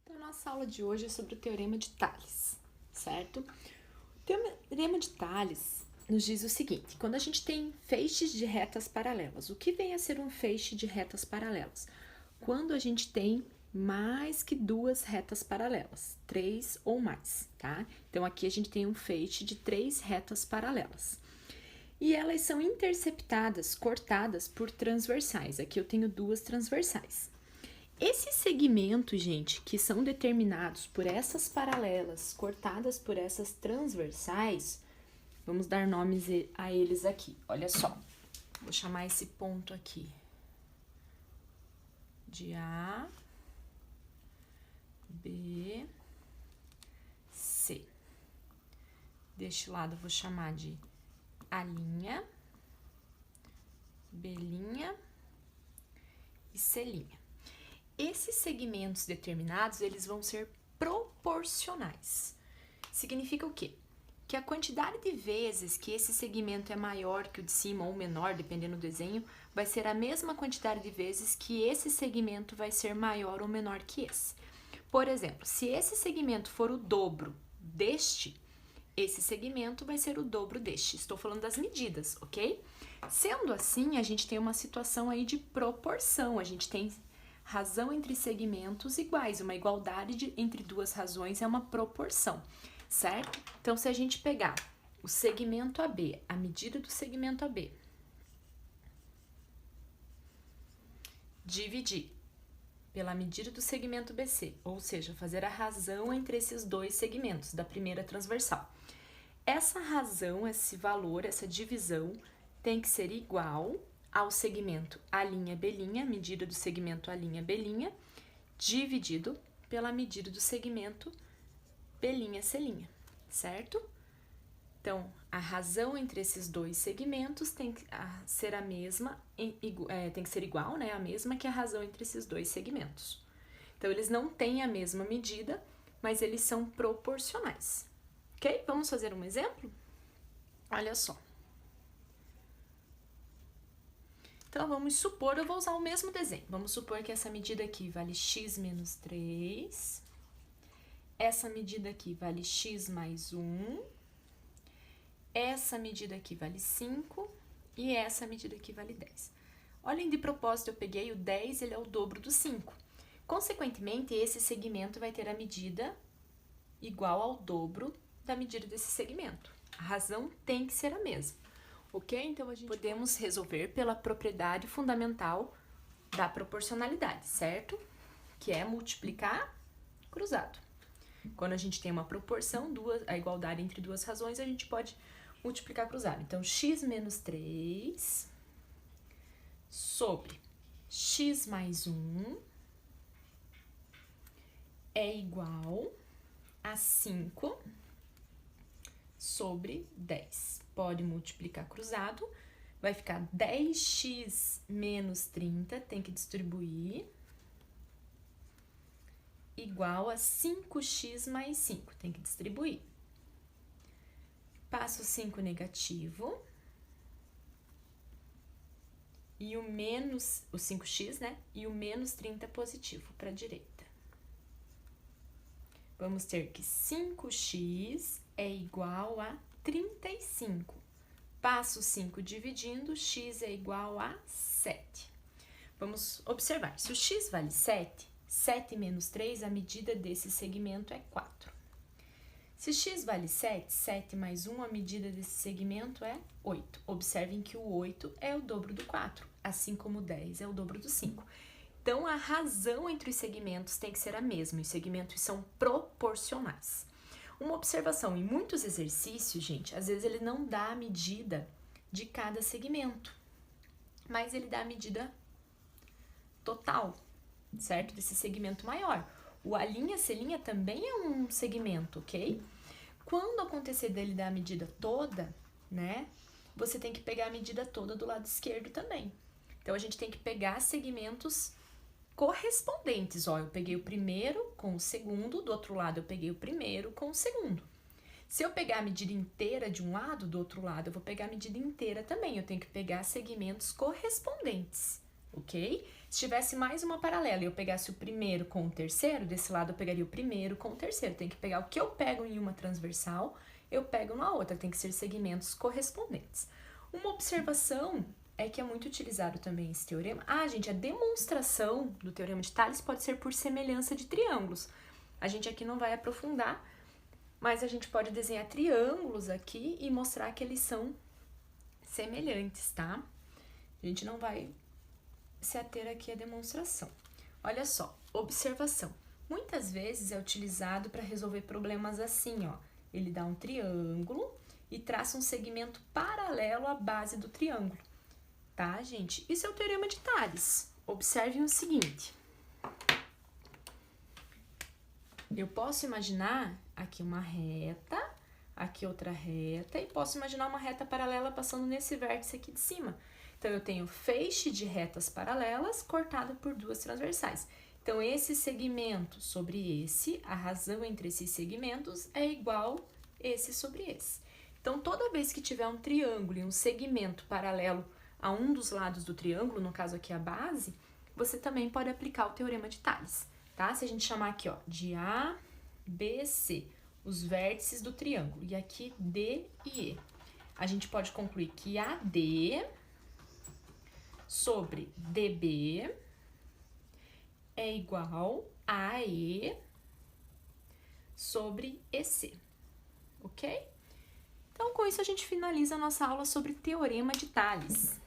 Então, a nossa aula de hoje é sobre o Teorema de Tales, certo? O Teorema de Tales nos diz o seguinte: quando a gente tem feixes de retas paralelas, o que vem a ser um feixe de retas paralelas? Quando a gente tem mais que duas retas paralelas, 3 ou mais, tá? Então, aqui a gente tem um feixe de 3 retas paralelas. E elas são interceptadas, cortadas por transversais. Aqui eu tenho duas transversais. Esses segmentos, gente, que são determinados por essas paralelas, cortadas por essas transversais, vamos dar nomes a eles aqui. Olha só, vou chamar esse ponto aqui de A, B, C. Deste lado eu vou chamar de A', B' e C'. Esses segmentos determinados, eles vão ser proporcionais. Significa o quê? Que a quantidade de vezes que esse segmento é maior que o de cima ou menor, dependendo do desenho, vai ser a mesma quantidade de vezes que esse segmento vai ser maior ou menor que esse. Por exemplo, se esse segmento for o dobro deste, esse segmento vai ser o dobro deste. Estou falando das medidas, ok? Sendo assim, a gente tem uma situação aí de proporção. A gente tem razão entre segmentos iguais, uma igualdade entre duas razões é uma proporção, certo? Então, se a gente pegar o segmento AB, a medida do segmento AB, dividir pela medida do segmento BC, ou seja, fazer a razão entre esses dois segmentos da primeira transversal. Essa razão, esse valor, essa divisão tem que ser igual ao segmento A'B', medida do segmento A'B', dividido pela medida do segmento B'C', certo? Então, a razão entre esses dois segmentos tem que ser a mesma, tem que ser igual, né? A mesma que a razão entre esses dois segmentos. Então, eles não têm a mesma medida, mas eles são proporcionais. Ok? Vamos fazer um exemplo? Olha só. Então, vamos supor, eu vou usar o mesmo desenho. Vamos supor que essa medida aqui vale x menos 3. Essa medida aqui vale x mais 1. Essa medida aqui vale 5. E essa medida aqui vale 10. Olhem, de propósito, eu peguei o 10, ele é o dobro do 5. Consequentemente, esse segmento vai ter a medida igual ao dobro da medida desse segmento. A razão tem que ser a mesma. Ok? Então, a gente podemos resolver pela propriedade fundamental da proporcionalidade, certo? Que é multiplicar cruzado. Quando a gente tem uma proporção, a igualdade entre duas razões, a gente pode multiplicar cruzado. Então, x menos 3 sobre x mais 1 é igual a 5 sobre 10. Pode multiplicar cruzado, vai ficar 10x menos 30, tem que distribuir, igual a 5x mais 5, tem que distribuir. Passo 5 negativo, e o 5x, né? E o menos 30 positivo para a direita. Vamos ter que 5x é igual a 35. Passo 5 dividindo, x é igual a 7. Vamos observar, se o x vale 7, 7 menos 3, a medida desse segmento é 4. Se x vale 7, 7 mais 1, a medida desse segmento é 8. Observem que o 8 é o dobro do 4, assim como o 10 é o dobro do 5. Então, a razão entre os segmentos tem que ser a mesma, os segmentos são proporcionais. Uma observação, em muitos exercícios, gente, às vezes ele não dá a medida de cada segmento, mas ele dá a medida total, certo? Desse segmento maior. O A'C' também é um segmento, ok? Quando acontecer dele dar a medida toda, né, você tem que pegar a medida toda do lado esquerdo também. Então, a gente tem que pegar segmentos correspondentes. Ó, eu peguei o primeiro com o segundo, do outro lado eu peguei o primeiro com o segundo. Se eu pegar a medida inteira de um lado, do outro lado eu vou pegar a medida inteira também. Eu tenho que pegar segmentos correspondentes, ok? Se tivesse mais uma paralela e eu pegasse o primeiro com o terceiro, desse lado eu pegaria o primeiro com o terceiro. Tem que pegar o que eu pego em uma transversal, eu pego na outra. Tem que ser segmentos correspondentes. Uma observação é que é muito utilizado também esse teorema. Gente, a demonstração do teorema de Tales pode ser por semelhança de triângulos. A gente aqui não vai aprofundar, mas a gente pode desenhar triângulos aqui e mostrar que eles são semelhantes, tá? A gente não vai se ater aqui à demonstração. Olha só, observação. Muitas vezes é utilizado para resolver problemas assim, ó. Ele dá um triângulo e traça um segmento paralelo à base do triângulo, tá, gente? Isso é o teorema de Tales. Observem o seguinte. Eu posso imaginar aqui uma reta, aqui outra reta, e posso imaginar uma reta paralela passando nesse vértice aqui de cima. Então, eu tenho feixe de retas paralelas cortado por duas transversais. Então, esse segmento sobre esse, a razão entre esses segmentos é igual esse sobre esse. Então, toda vez que tiver um triângulo e um segmento paralelo a um dos lados do triângulo, no caso aqui a base, você também pode aplicar o teorema de Tales, tá? Se a gente chamar aqui, ó, de A, B, C, os vértices do triângulo, e aqui D e E, a gente pode concluir que AD sobre DB é igual a AE sobre EC, ok? Então, com isso, a gente finaliza a nossa aula sobre teorema de Tales.